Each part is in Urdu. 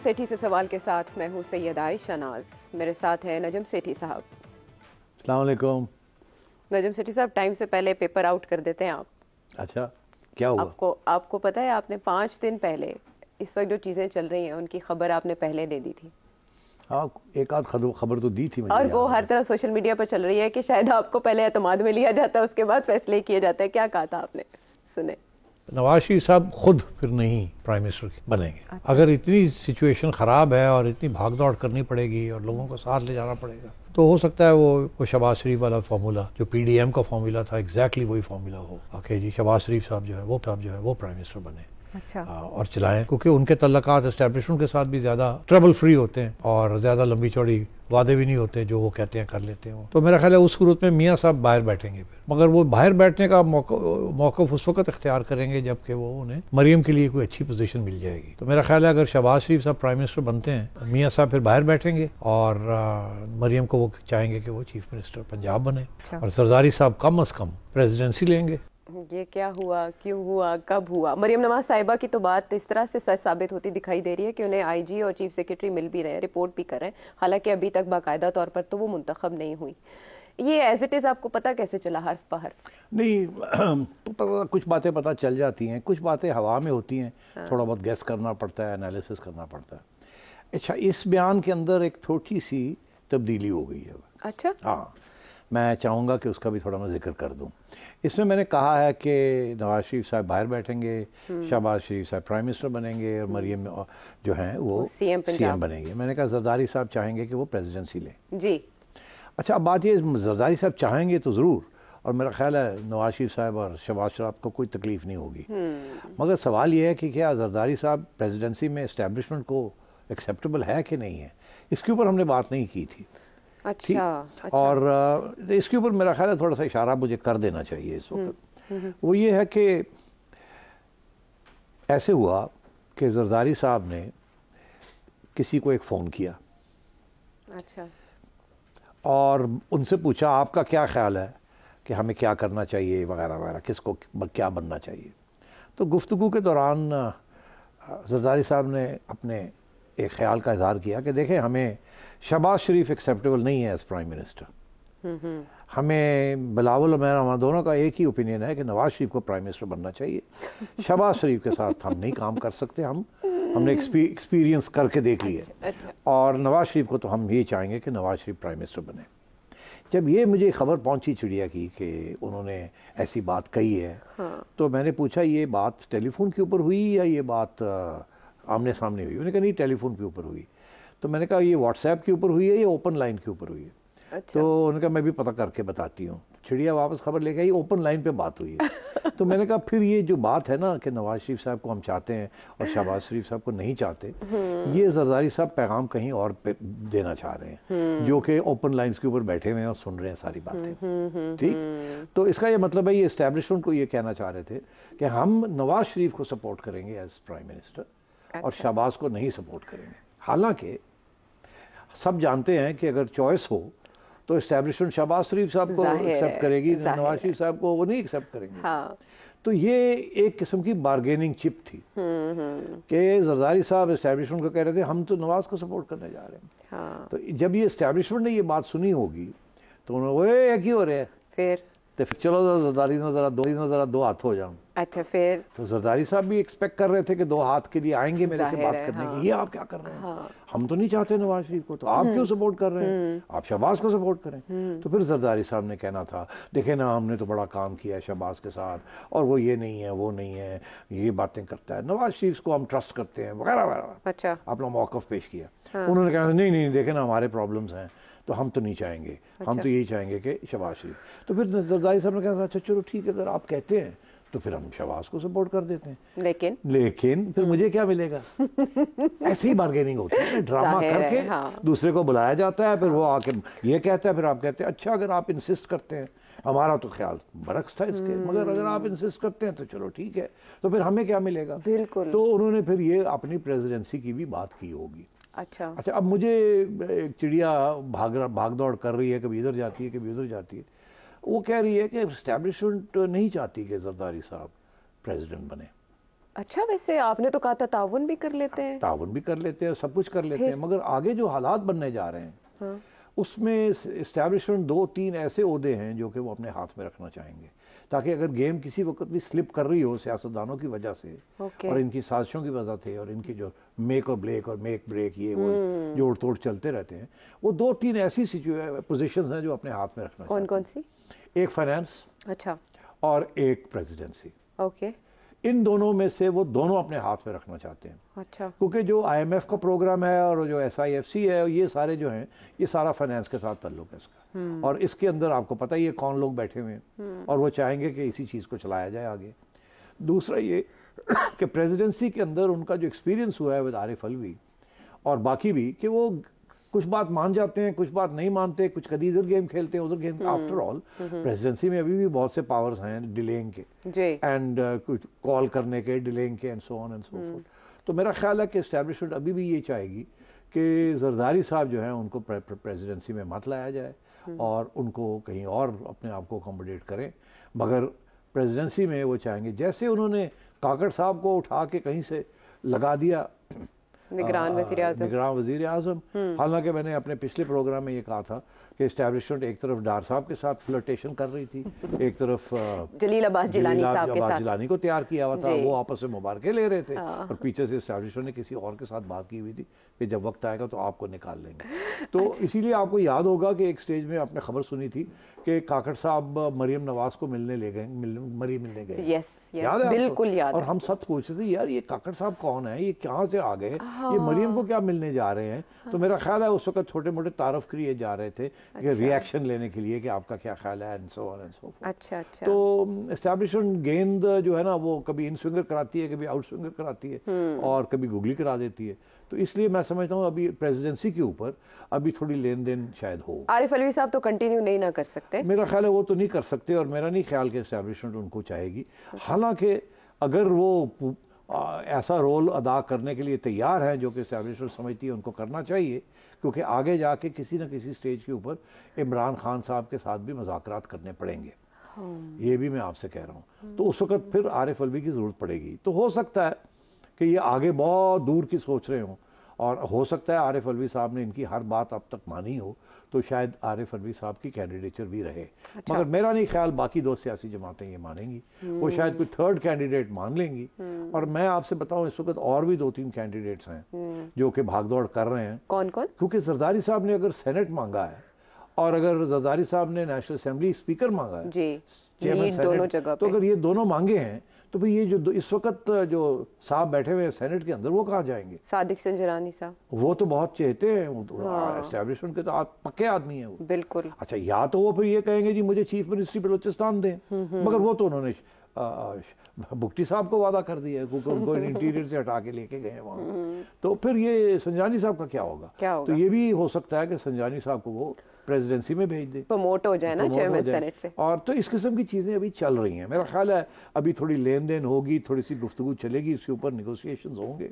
سیٹھی سے سوال کے ساتھ میں ہوں سید عائشہ ناز. میرے ساتھ ہیں نجم سیٹھی صاحب. السلام علیکم. نجم سیٹھی صاحب, ٹائم سے پہلے پیپر آؤٹ کر دیتے ہیں آپ. اچھا, کیا ہوا؟ آپ کو پتہ ہے آپ نے 5 دن پہلے اس وقت جو چیزیں چل رہی ہیں ان کی خبر آپ نے پہلے دے دی تھی. ہاں, ایک آدھ خبر تو دی تھی مجھے, اور وہ ہر طرح سوشل میڈیا پر چل رہی ہے کہ شاید آپ کو پہلے اعتماد میں لیا جاتا ہے, اس کے بعد فیصلے کیے جاتے ہیں. کیا کہا تھا آپ نے, سنیں. نواز شریف صاحب خود پھر نہیں پرائم منسٹر بنیں گے. اگر اتنی سچویشن خراب ہے اور اتنی بھاگ دوڑ کرنی پڑے گی اور لوگوں کو ساتھ لے جانا پڑے گا, تو ہو سکتا ہے وہ شہباز شریف والا فارمولا جو پی ڈی ایم کا فارمولا تھا ایگزیکٹلی وہی فارمولا ہو کہ جی شہباز شریف صاحب جو ہے وہ پرائم منسٹر بنے. اچھا. اور چلائیں, کیونکہ ان کے تعلقات اسٹیبلشمنٹ کے ساتھ بھی زیادہ ٹربل فری ہوتے ہیں اور زیادہ لمبی چوڑی وعدے بھی نہیں ہوتے, جو وہ کہتے ہیں کر لیتے ہیں. تو میرا خیال ہے اس صورت میں میاں صاحب باہر بیٹھیں گے پھر, مگر وہ باہر بیٹھنے کا موقف اس وقت اختیار کریں گے جب کہ وہ انہیں مریم کے لیے کوئی اچھی پوزیشن مل جائے گی. تو میرا خیال ہے اگر شہباز شریف صاحب پرائم منسٹر بنتے ہیں, میاں صاحب پھر باہر بیٹھیں گے اور مریم کو وہ چاہیں گے کہ وہ چیف منسٹر پنجاب بنے, اور زرداری صاحب کم از کم پریزیڈنسی لیں گے. یہ کیا ہوا, کیوں ہوا, کب ہوا؟ مریم نواز صاحبہ کی تو بات اس طرح سے سچ ثابت ہوتی دکھائی دے رہی ہے کہ انہیں آئی جی اور چیف سیکرٹری مل بھی رہے ہیں, رپورٹ بھی کر رہے ہیں, حالانکہ ابھی تک باقاعدہ طور پر تو وہ منتخب نہیں ہوئی. یہ ایز اٹ از آپ کو پتہ کیسے چلا حرف بحرف؟ نہیں, کچھ باتیں پتہ چل جاتی ہیں, کچھ باتیں ہوا میں ہوتی ہیں, تھوڑا بہت گیس کرنا پڑتا ہے, انالیسس کرنا پڑتا ہے. اچھا, اس بیان کے اندر ایک تھوڑی سی تبدیلی ہو گئی ہے. اچھا. ہاں, میں چاہوں گا کہ اس کا بھی تھوڑا میں ذکر کر دوں. اس میں نے کہا ہے کہ نواز شریف صاحب باہر بیٹھیں گے, شہباز شریف صاحب پرائم منسٹر بنیں گے, اور مریم جو ہیں وہ سی ایم بنیں گے. میں نے کہا زرداری صاحب چاہیں گے کہ وہ پریزیڈنسی لیں. جی. اچھا, اب بات یہ, زرداری صاحب چاہیں گے تو ضرور, اور میرا خیال ہے نواز شریف صاحب اور شہباز شریف کو کوئی تکلیف نہیں ہوگی. مگر سوال یہ ہے کہ کیا زرداری صاحب پریزیڈنسی میں اسٹیبلشمنٹ کو ایکسیپٹیبل ہے کہ نہیں ہے, اس کے اوپر ہم نے بات نہیں کی تھی. اچھا. اور اس کے اوپر میرا خیال ہے تھوڑا سا اشارہ مجھے کر دینا چاہیے اس وقت. وہ یہ ہے کہ ایسے ہوا کہ زرداری صاحب نے کسی کو ایک فون کیا. اچھا. اور ان سے پوچھا آپ کا کیا خیال ہے کہ ہمیں کیا کرنا چاہیے وغیرہ وغیرہ, کس کو کیا بننا چاہیے. تو گفتگو کے دوران زرداری صاحب نے اپنے ایک خیال کا اظہار کیا کہ دیکھیں, ہمیں شہباز شریف ایکسیپٹیبل نہیں ہے ایز پرائم منسٹر. ہمیں بلاول اور میرا ہمارا دونوں کا ایک ہی اوپینین ہے کہ نواز شریف کو پرائم منسٹر بننا چاہیے. شہباز شریف کے ساتھ ہم نہیں کام کر سکتے, ہم نے ایکسپیرینس کر کے دیکھ لی ہے, اور نواز شریف کو تو ہم یہ چاہیں گے کہ نواز شریف پرائم منسٹر بنے. جب یہ مجھے خبر پہنچی چڑیا کی کہ انہوں نے ایسی بات کہی ہے, تو میں نے پوچھا یہ بات ٹیلی فون کے اوپر ہوئی یا یہ بات آمنے سامنے ہوئی؟ انہوں نے کہا نہیں, ٹیلی فون کے اوپر ہوئی. تو میں نے کہا یہ واٹس ایپ کے اوپر ہوئی ہے یا اوپن لائن کے اوپر ہوئی ہے؟ تو انہوں نے کہا میں بھی پتہ کر کے بتاتی ہوں. چڑیا واپس خبر لے کے آئی, اوپن لائن پہ بات ہوئی ہے. تو میں نے کہا پھر یہ جو بات ہے نا کہ نواز شریف صاحب کو ہم چاہتے ہیں اور شہباز شریف صاحب کو نہیں چاہتے, یہ زرداری صاحب پیغام کہیں اور پہ دینا چاہ رہے ہیں, جو کہ اوپن لائنز کے اوپر بیٹھے ہوئے ہیں اور سن رہے ہیں ساری باتیں. ٹھیک, تو اس کا یہ مطلب ہے یہ اسٹیبلشمنٹ کو یہ کہنا چاہ رہے تھے کہ ہم نواز شریف کو سپورٹ کریں گے ایز پرائم منسٹر, اور شہباز کو نہیں سپورٹ کریں گے. حالانکہ سب جانتے ہیں کہ اگر چوائس ہو تو اسٹیبلشمنٹ شہباز شریف صاحب کو ایکسیپٹ کرے گی, نواز شریف صاحب کو وہ نہیں ایکسیپٹ کریں گے. تو یہ ایک قسم کی بارگیننگ چپ تھی کہ زرداری صاحب اسٹیبلشمنٹ کو کہہ رہے تھے ہم تو نواز کو سپورٹ کرنے جا رہے ہیں. تو جب یہ اسٹیبلشمنٹ نے یہ بات سنی ہوگی تو انہوں نے وہ ایک ہی ہو رہے ہیں, تو پھر چلو زرداری نے ذرا دو ہاتھ ہو جاؤں. اچھا. پھر تو زرداری صاحب بھی ایکسپیکٹ کر رہے تھے کہ 2 ہاتھ کے لیے آئیں گے میرے سے بات کرنے کی, یہ آپ کیا کر رہے ہیں, ہم تو نہیں چاہتے نواز شریف کو, تو آپ کیوں سپورٹ کر رہے ہیں, آپ شہباز کو سپورٹ کریں. تو پھر زرداری صاحب نے کہنا تھا دیکھیں نا ہم نے تو بڑا کام کیا ہے شہباز کے ساتھ, اور وہ یہ نہیں ہے وہ نہیں ہے, یہ باتیں کرتا ہے, نواز شریف کو ہم ٹرسٹ کرتے ہیں وغیرہ وغیرہ. اچھا. اپنا موقف پیش کیا. انہوں نے کہا نہیں دیکھیں نا ہمارے پرابلمس ہیں, تو ہم تو نہیں چاہیں گے, ہم تو یہی چاہیں گے کہ شہباز شریف. تو پھر زرداری صاحب نے کہا اچھا چلو ٹھیک ہے, اگر آپ کہتے ہیں تو پھر ہم شہباز کو سپورٹ کر دیتے ہیں, لیکن پھر مجھے کیا ملے گا. ایسی ہی بارگیننگ ہوتی ہے, ڈرامہ کر کے دوسرے کو بلایا جاتا ہے, پھر وہ آ کے یہ کہتا ہے, پھر آپ کہتے ہیں اچھا اگر آپ انسسٹ کرتے ہیں, ہمارا تو خیال برعکس تھا اس کے, مگر اگر آپ انسسٹ کرتے ہیں تو چلو ٹھیک ہے, تو پھر ہمیں کیا ملے گا. بالکل. تو انہوں نے پھر یہ اپنی پریزیڈنسی کی بھی بات کی ہوگی. اچھا. اب مجھے ایک چڑیا بھاگ دوڑ کر رہی ہے, کبھی ادھر جاتی ہے کبھی ادھر جاتی ہے. وہ کہہ رہی ہے کہ اسٹیبلشمنٹ نہیں چاہتی کہ زرداری صاحب پریزیڈنٹ بنے. اچھا ویسے آپ نے تو کہا تھا تعاون بھی کر لیتے ہیں. تعاون بھی کر لیتے ہیں, سب کچھ کر لیتے ہیں, مگر آگے جو حالات بننے جا رہے ہیں اس میں اسٹیبلشمنٹ 2-3 ایسے عہدے ہیں جو کہ وہ اپنے ہاتھ میں رکھنا چاہیں گے, تاکہ اگر گیم کسی وقت بھی سلپ کر رہی ہو سیاستدانوں کی وجہ سے اور ان کی سازشوں کی وجہ سے اور ان کی جو میک اور میک بریک یہ وہ جوڑ توڑ چلتے رہتے ہیں, وہ 2-3 ایسی پوزیشنز ہیں جو اپنے ہاتھ میں رکھنا چاہتے ہیں. کون سی؟ ایک فائنانس, اچھا, اور ایک پریزیڈنسی. اوکے. ان دونوں میں سے وہ دونوں اپنے ہاتھ میں رکھنا چاہتے ہیں. اچھا. کیونکہ جو IMF کا پروگرام ہے اور جو SIFC ہے, یہ سارے جو ہیں یہ سارا فائنانس کے ساتھ تعلق ہے اس کا, اور اس کے اندر آپ کو پتہ ہی ہے کون لوگ بیٹھے ہوئے ہیں, اور وہ چاہیں گے کہ اسی چیز کو چلایا جائے آگے. دوسرا یہ کہ پریزیڈنسی کے اندر ان کا جو ایکسپیرینس ہوا ہے ود عارف علوی اور باقی بھی, کہ وہ کچھ بات مان جاتے ہیں, کچھ بات نہیں مانتے, کچھ کبھی ادھر گیم کھیلتے ہیں ادھر گیم. آفٹر آل پریزیڈنسی میں ابھی بھی بہت سے پاورز ہیں ڈیلینگ کے اینڈ کچھ کال کرنے کے, ڈیلینگ کے, and so on and so forth. تو میرا خیال ہے کہ اسٹیبلشمنٹ ابھی بھی یہ چاہے گی کہ زرداری صاحب جو ہیں ان کو پریزیڈنسی میں مت لایا جائے اور ان کو کہیں اور اپنے آپ کو اکوموڈیٹ کریں, مگر پریزیڈنسی میں وہ چاہیں گے جیسے انہوں نے کاکڑ صاحب کو اٹھا کے کہیں سے لگا دیا نگران وزیر اعظم. حالانکہ میں نے اپنے پچھلے پروگرام میں یہ کہا تھا کہ اسٹیبلشمنٹ ایک طرف ڈار صاحب کے ساتھ فلرٹیشن کر رہی تھی, ایک طرف جلیل عباس جیلانی صاحب کے ساتھ جیلانی کو تیار کیا ہوا تھا, وہ آپس میں مبارکے لے رہے تھے, اور پیچھے سے اسٹیبلشمنٹ نے کسی اور کے ساتھ بات کی ہوئی تھی کہ جب وقت آئے گا تو آپ کو نکال لیں گے. تو اسی لیے آپ کو یاد ہوگا کہ ایک سٹیج میں آپ نے خبر سنی تھی کہ کاکڑ صاحب مریم نواز کو ملنے لے گئے, ملنے گئے. یس بالکل یاد. اور ہم سب پوچھ رہے تھے یار یہ کاکڑ صاحب کون ہے, یہ کہاں سے آ گئے, یہ مریم کو کیا ملنے جا رہے ہیں. تو میرا خیال ہے اس وقت چھوٹے موٹے تعارف کیے جا رہے تھے کہ ریئیکشن لینے کے لیے کہ آپ کا کیا خیال ہے, and so on and so forth. اچھا. تو اسٹیبلشمنٹ گیند جو ہے نا وہ کبھی ان سوئنگر کراتی ہے, کبھی آؤٹ سوئنگر کراتی ہے, اور کبھی گگلی کرا دیتی ہے. تو اس لیے میں سمجھتا ہوں ابھی پریزیڈنسی کے اوپر ابھی تھوڑی لین دین شاید ہو. عارف علوی صاحب تو کنٹینیو نہیں نہ کر سکتے, میرا خیال ہے وہ تو نہیں کر سکتے, اور میرا نہیں خیال کہ اسٹیبلشمنٹ ان کو چاہے گی. حالانکہ اگر وہ ایسا رول ادا کرنے کے لیے تیار ہیں جو کہ اسٹیبلشمنٹ سمجھتی ہے ان کو کرنا چاہیے, کیونکہ آگے جا کے کسی نہ کسی سٹیج کے اوپر عمران خان صاحب کے ساتھ بھی مذاکرات کرنے پڑیں گے, یہ بھی میں آپ سے کہہ رہا ہوں. تو اس وقت پھر عارف علوی کی ضرورت پڑے گی. تو ہو سکتا ہے کہ یہ آگے بہت دور کی سوچ رہے ہوں, اور ہو سکتا ہے عارف علوی صاحب نے ان کی ہر بات اب تک مانی ہو, تو شاید عارف علوی صاحب کی کینڈیڈیچر بھی رہے. مگر میرا نہیں خیال باقی 2 سیاسی جماعتیں یہ مانیں گی, وہ شاید کوئی 3rd کینڈیڈیٹ مان لیں گی. اور میں آپ سے بتاؤں اس وقت اور بھی 2-3 کینڈیڈیٹس ہیں جو کہ بھاگ دوڑ کر رہے ہیں. کون؟ کیونکہ زرداری صاحب نے اگر سینٹ مانگا ہے اور اگر زرداری صاحب نے نیشنل اسمبلی اسپیکر مانگا ہے, تو اگر یہ دونوں مانگے ہیں تو پھر یہ جو اس وقت جو صاحب بیٹھے ہوئے ہیں سینٹ کے اندر وہ کہاں جائیں گے؟ صادق سنجرانی صاحب, وہ تو بہت چہتے ہیں, اسٹیبلشمنٹ کے تو پکے آدمی ہیں وہ. بالکل. اچھا, یا تو وہ پھر یہ کہیں گے جی مجھے چیف منسٹری بلوچستان دیں, مگر وہ تو انہوں نے بگٹی صاحب کو وعدہ کر دیا ہے کیونکہ ان کو انٹیریئر سے ہٹا کے لے کے گئے وہاں. تو پھر یہ سنجرانی صاحب کا کیا ہوگا؟ تو یہ بھی ہو سکتا ہے کہ سنجرانی صاحب کو وہ پریزیڈنسی میں بھیج دے, پروموٹ ہو جائے نا چیئرمین سینٹ سے. اور تو اس قسم کی چیزیں ابھی چل رہی ہیں. میرا خیال ہے ابھی تھوڑی لین دین ہوگی, تھوڑی سی گفتگو چلے گی, اس کے اوپر نیگوسیشنز ہوں گے.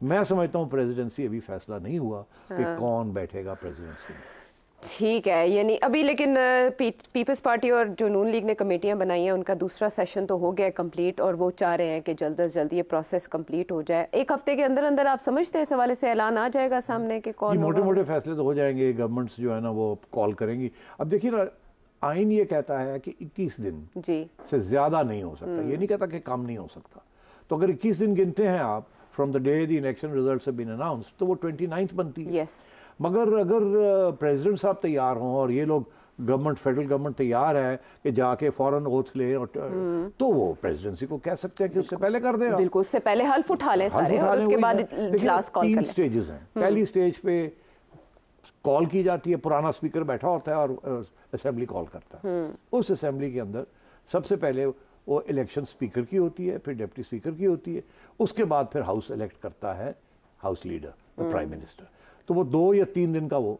میں سمجھتا ہوں پریزیڈنسی ابھی فیصلہ نہیں ہوا کہ کون بیٹھے گا پریزیڈنسی میں. ٹھیک ہے, یعنی ابھی لیکن پیپلز پارٹی اور جو نون لیگ نے کمیٹیاں بنائی ہیں ان کا دوسرا سیشن تو ہو گیا کمپلیٹ, اور وہ چاہ رہے ہیں کہ جلد از جلد یہ پروسیس کمپلیٹ ہو جائے. 1 ہفتے کے اندر اندر آپ سمجھتے ہیں اس حوالے سے اعلان آ جائے گا سامنے کہ کون؟ موٹے موٹے فیصلے تو ہو جائیں گے, گورنمنٹس جو ہے نا وہ کال کریں گی. اب دیکھیے نا, آئین یہ کہتا ہے کہ 21 دن سے زیادہ نہیں ہو سکتا, یہ نہیں کہتا کہ کم نہیں ہو سکتا. تو اگر 21 دن گنتے ہیں آپ from the day the election results have been announced, تو وہ 29 بنتی ہے. مگر اگر پریزیڈنٹ صاحب تیار ہوں اور یہ لوگ گورنمنٹ, فیڈرل گورنمنٹ تیار ہے کہ جا کے فوراً اوتھ لیں, تو وہ پریزیڈنسی کو کہہ سکتے ہیں کہ اس سے پہلے کر دیں. بالکل, اس سے پہلے حلف اٹھا لیں سارے, اور اس کے بعد اجلاس کال کریں. 3 سٹیجز ہیں. پہلی سٹیج پہ کال کی جاتی ہے, پرانا اسپیکر بیٹھا ہوتا ہے اور اسمبلی کال کرتا ہے. اس اسمبلی کے اندر سب سے پہلے وہ الیکشن اسپیکر کی ہوتی ہے, پھر ڈپٹی اسپیکر کی ہوتی ہے, اس کے بعد پھر ہاؤس الیکٹ کرتا ہے ہاؤس لیڈر, پرائم منسٹر. تو وہ 2 یا 3 دن کا وہ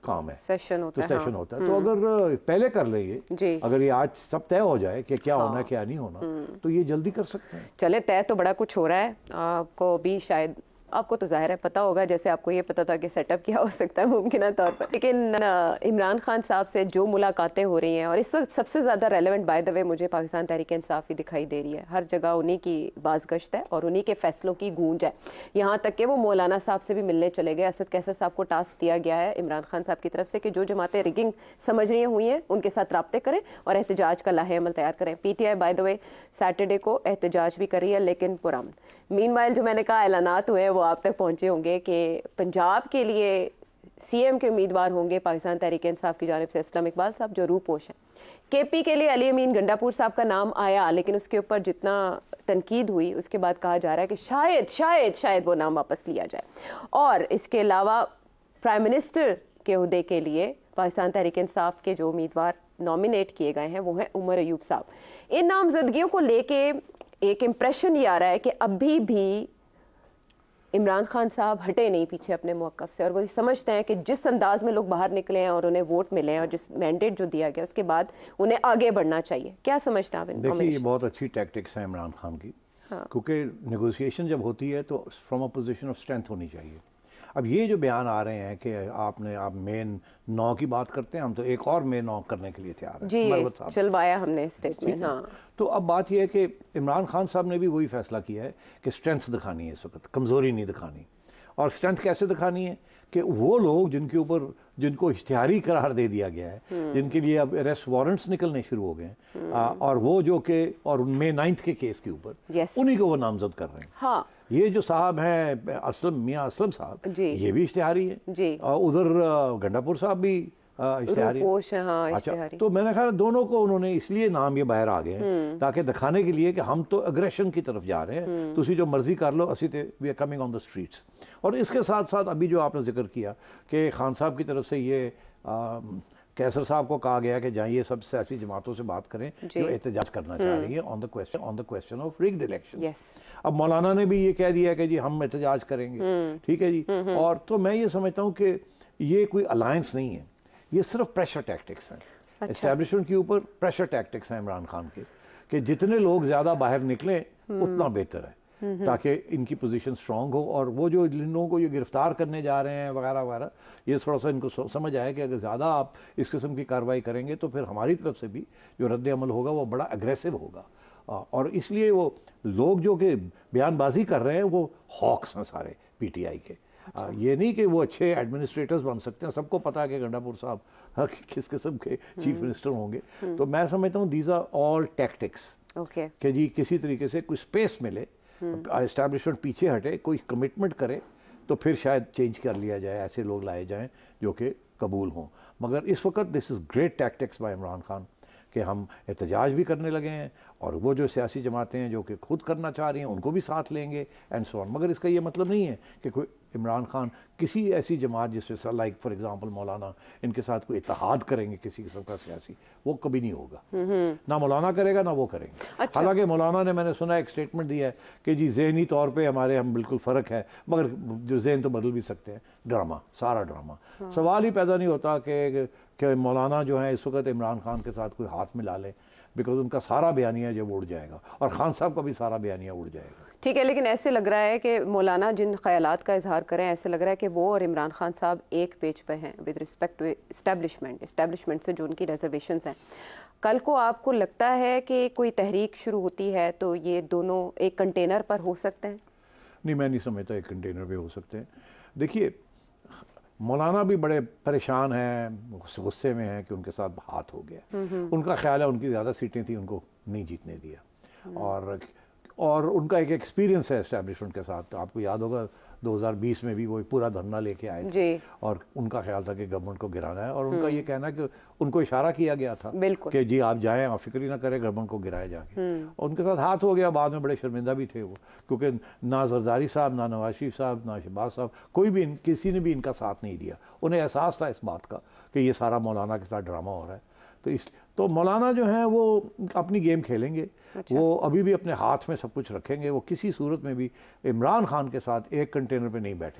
کام ہے, سیشن ہوتا ہے. تو اگر پہلے کر لیں یہ, اگر یہ آج سب طے ہو جائے کہ کیا ہونا ہے کیا نہیں ہونا, تو یہ جلدی کر سکتے ہیں. چلے, طے تو بڑا کچھ ہو رہا ہے, آپ کو بھی شاید آپ کو تو ظاہر ہے پتہ ہوگا، جیسے آپ کو یہ پتہ تھا کہ سیٹ اپ کیا ہو سکتا ہے ممکنہ طور پر، لیکن عمران خان صاحب سے جو ملاقاتیں ہو رہی ہیں، اور اس وقت سب سے زیادہ ریلیونٹ بائی دا وے مجھے پاکستان تحریک انصاف ہی دکھائی دے رہی ہے، ہر جگہ انہی کی بازگشت ہے اور انہی کے فیصلوں کی گونج ہے، یہاں تک کہ وہ مولانا صاحب سے بھی ملنے چلے گئے۔ اسد کیسر صاحب کو ٹاسک دیا گیا ہے عمران خان صاحب کی طرف سے کہ جو جماعتیں ریگنگ سمجھ رہی ہوئی ہیں ان کے ساتھ رابطے کریں اور احتجاج کا لاہ عمل تیار کریں۔ P T I by the way Saturday کو احتجاج بھی کر رہی ہے لیکن پرامن۔ مین وائل جو میں نے کہا اعلانات ہوئے ہیں وہ آپ تک پہنچے ہوں گے کہ پنجاب کے لیے سی ایم کے امیدوار ہوں گے پاکستان تحریک انصاف کی جانب سے اسلم اقبال صاحب جو روپوش ہیں۔ کے پی کے لیے علی امین گنڈا پور صاحب کا نام آیا لیکن اس کے اوپر جتنا تنقید ہوئی اس کے بعد کہا جا رہا ہے کہ شاید وہ نام واپس لیا جائے۔ اور اس کے علاوہ پرائم منسٹر کے عہدے کے لیے پاکستان تحریک انصاف کے جو امیدوار نامینیٹ کیے گئے ہیں وہ ہیں عمر ایوب صاحب۔ ان نامزدگیوں کو لے کے ایک امپریشن یہ آ رہا ہے کہ ابھی بھی عمران خان صاحب ہٹے نہیں پیچھے اپنے موقف سے، اور وہ سمجھتے ہیں کہ جس انداز میں لوگ باہر نکلے ہیں اور انہیں ووٹ ملے ہیں اور جس مینڈیٹ جو دیا گیا اس کے بعد انہیں آگے بڑھنا چاہیے۔ کیا سمجھتے ہیں آپ؟ دیکھیے یہ بہت اچھی ٹیکٹکس ہیں عمران خان کی، کیونکہ نیگوسیشن جب ہوتی ہے تو from a position of strength ہونی چاہیے۔ اب یہ جو بیان آ رہے ہیں کہ آپ مین 9 کی بات کرتے ہیں، ہم تو ایک اور مین 9 کرنے کے لیے تیار ہیں، جی چلوایا ہم نے اسٹیٹمنٹ۔ ہاں تو اب بات یہ ہے کہ عمران خان صاحب نے بھی وہی فیصلہ کیا ہے کہ اسٹرینتھ دکھانی ہے اس وقت، کمزوری نہیں دکھانی۔ اور اسٹرینتھ کیسے دکھانی ہے کہ وہ لوگ جن کو اشتہاری قرار دے دیا گیا ہے، جن کے لیے اب اریسٹ وارنٹس نکلنے شروع ہو گئے ہیں، اور وہ جو کہ اور مئی 9 کے کیس کے اوپر انہی کو وہ نامزد کر رہے ہیں۔ ہاں یہ جو صاحب ہیں میاں اسلم صاحب، یہ بھی اشتہاری ہیں، اور ادھر گنڈا پور صاحب بھی اشتہاری ہیں۔ تو میں نے کہا دونوں کو انہوں نے اس لیے نام یہ باہر آ گئے ہیں تاکہ دکھانے کے لیے کہ ہم تو اگریشن کی طرف جا رہے ہیں، تسی جو مرضی کر لو، اسی تے we are coming on the streets. اور اس کے ساتھ ساتھ ابھی جو آپ نے ذکر کیا کہ خان صاحب کی طرف سے یہ کیسر صاحب کو کہا گیا کہ جائیں یہ سب سیاسی جماعتوں سے بات کریں جو احتجاج کرنا چاہ رہی ہے آن دا کوسچن آف ریگڈ الیکشن۔ اب مولانا نے بھی یہ کہہ دیا کہ جی ہم احتجاج کریں گے، ٹھیک ہے جی۔ اور تو میں یہ سمجھتا ہوں کہ یہ کوئی الائنس نہیں ہے، یہ صرف پریشر ٹیکٹکس ہیں، اسٹیبلشمنٹ کے اوپر پریشر ٹیکٹکس ہیں عمران خان کے، کہ جتنے لوگ زیادہ باہر نکلیں اتنا بہتر ہے تاکہ ان کی پوزیشن سٹرونگ ہو، اور وہ جو جن لوگوں کو یہ گرفتار کرنے جا رہے ہیں وغیرہ وغیرہ، یہ تھوڑا سا ان کو سمجھ آئے کہ اگر زیادہ آپ اس قسم کی کارروائی کریں گے تو پھر ہماری طرف سے بھی جو رد عمل ہوگا وہ بڑا اگریسو ہوگا۔ اور اس لیے وہ لوگ جو کہ بیان بازی کر رہے ہیں وہ ہاکس ہیں سارے پی ٹی آئی کے، یہ نہیں کہ وہ اچھے ایڈمنسٹریٹرز بن سکتے ہیں، سب کو پتا ہے کہ گنڈا پور صاحب کس قسم کے چیف منسٹر ہوں گے۔ تو میں سمجھتا ہوں دیز آر آل ٹیکٹکس، کہ جی کسی طریقے سے کوئی اسپیس ملے، اسٹیبلشمنٹ پیچھے ہٹے، کوئی کمٹمنٹ کرے تو پھر شاید چینج کر لیا جائے، ایسے لوگ لائے جائیں جو کہ قبول ہوں۔ مگر اس وقت this is great tactics by Imran Khan کہ ہم احتجاج بھی کرنے لگے ہیں، اور وہ جو سیاسی جماعتیں ہیں جو کہ خود کرنا چاہ رہی ہیں ان کو بھی ساتھ لیں گے اینڈ سو آن۔ مگر اس کا یہ مطلب نہیں ہے کہ کوئی عمران خان کسی ایسی جماعت جس سے لائک فار ایگزامپل مولانا ان کے ساتھ کوئی اتحاد کریں گے کسی قسم کا سیاسی، وہ کبھی نہیں ہوگا، نہ مولانا کرے گا نہ وہ کریں گے۔ حالانکہ مولانا نے، میں نے سنا ایک اسٹیٹمنٹ دیا ہے کہ جی ذہنی طور پہ ہم بالکل فرق ہے، مگر جو ذہن تو بدل بھی سکتے ہیں، ڈرامہ، سارا ڈرامہ۔ سوال ہی پیدا نہیں ہوتا کہ مولانا جو ہیں اس وقت عمران خان کے ساتھ کوئی ہاتھ ملا لے، بیکاز ان کا سارا بیانیہ جو اڑ جائے گا، اور خان صاحب کا بھی سارا بیانیہ اڑ جائے گا۔ ٹھیک ہے، لیکن ایسے لگ رہا ہے کہ مولانا جن خیالات کا اظہار کریں، ایسے لگ رہا ہے کہ وہ اور عمران خان صاحب ایک پیج پہ ہیں ود رسپیکٹ ٹو اسٹیبلشمنٹ سے جو ان کی ریزرویشنز ہیں۔ کل کو آپ کو لگتا ہے کہ کوئی تحریک شروع ہوتی ہے تو یہ دونوں ایک کنٹینر پر ہو سکتے ہیں؟ نہیں، میں نہیں سمجھتا ایک کنٹینر پہ ہو سکتے ہیں۔ دیکھیے مولانا بھی بڑے پریشان ہیں، غصے میں ہیں کہ ان کے ساتھ ہاتھ ہو گیا۔ ان کا خیال ہے ان کی زیادہ سیٹیں تھیں، ان کو نہیں جیتنے دیا، اور ان کا ایک ایکسپیرینس ہے اسٹیبلشمنٹ کے ساتھ۔ آپ کو یاد ہوگا 2020 میں بھی وہ پورا دھرنا لے کے آئے تھے، اور ان کا خیال تھا کہ گورنمنٹ کو گرانا ہے، اور ان کا یہ کہنا ہے کہ ان کو اشارہ کیا گیا تھا کہ جی آپ جائیں، آپ فکر ہی نہ کریں، گورنمنٹ کو گرائے جا کے۔ اور ان کے ساتھ ہاتھ ہو گیا، بعد میں بڑے شرمندہ بھی تھے وہ، کیونکہ نہ زرداری صاحب، نہ نواز شریف صاحب، نہ شہباز صاحب، کوئی بھی کسی نے بھی ان کا ساتھ نہیں دیا۔ انہیں احساس تھا اس بات کا کہ یہ سارا مولانا کے ساتھ ڈرامہ ہو رہا ہے۔ تو مولانا جو ہیں وہ اپنی گیم کھیلیں گے، وہ ابھی بھی اپنے ہاتھ میں سب کچھ رکھیں گے، وہ کسی صورت میں بھی عمران خان کے ساتھ ایک کنٹینر پہ نہیں بیٹھے۔